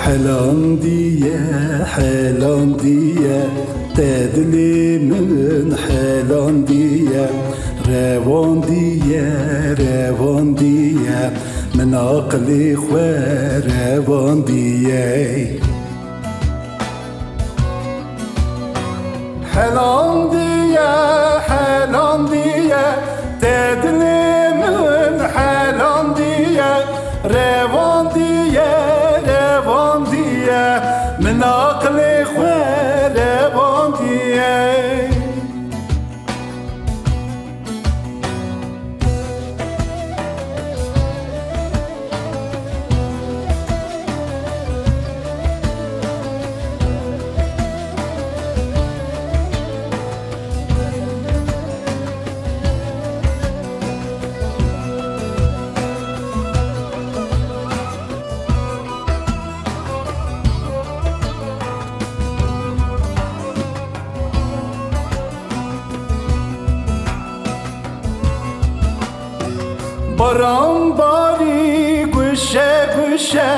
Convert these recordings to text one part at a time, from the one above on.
حلاندیه حلاندیه تدلی من حلاندیه رواندیه رواندیه من عقلی خواه رواندیه حلاندیه حلاندیه تدلی من حلاندیه رواندیه رواندیه من عقلی خواه رواندیه باران باری گوشه گوشه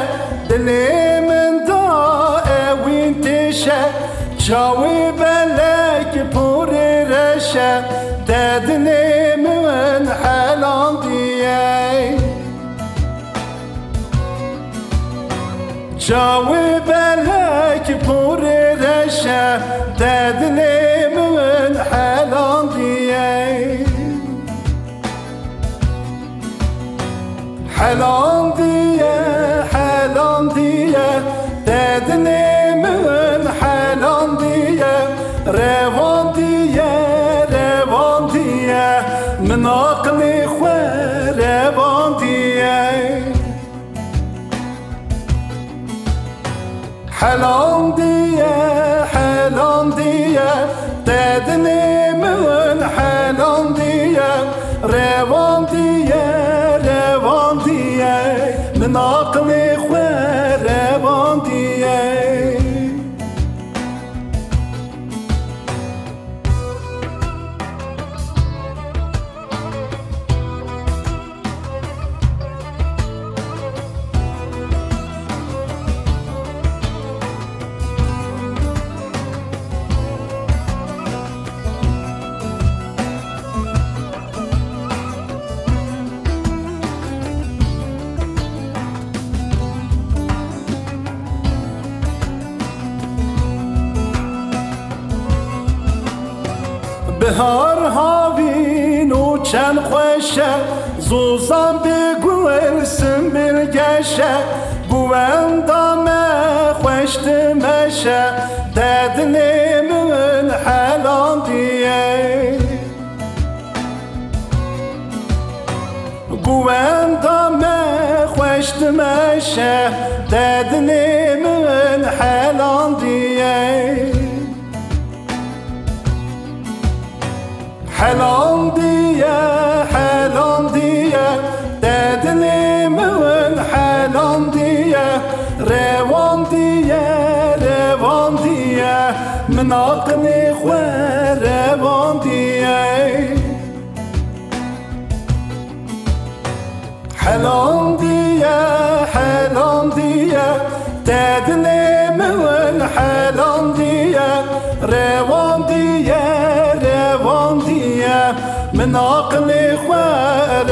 دلی من دا اوین تشه جاوی بلک پوری رشه ددلی من حلاندیه جاوی بلک پوری رشه ددلی من حلاندیه حلاندیه حلاندیه ددنی من حلاندیه رواندیه رواندیه من عقلی خواه رواندیه حلاندیه حلاندیه ددنی من حلاندیه رواندیه من عقلی خواه رواندیه بهار هاوین و چند خوشه زوزان بگویل سنبیل گشه گوان دامه خوشت مشه ددنی من حلاندیه گوان دامه خوشت مشه ددنی من حلاندیه حلاندیه حلاندیه ددنی من حلاندیه رواندیه رواندیه من عقلی خواه رواندیه حلاندیه حلاندیه ددنی من حلاندیه رواندیه من عقلی خواه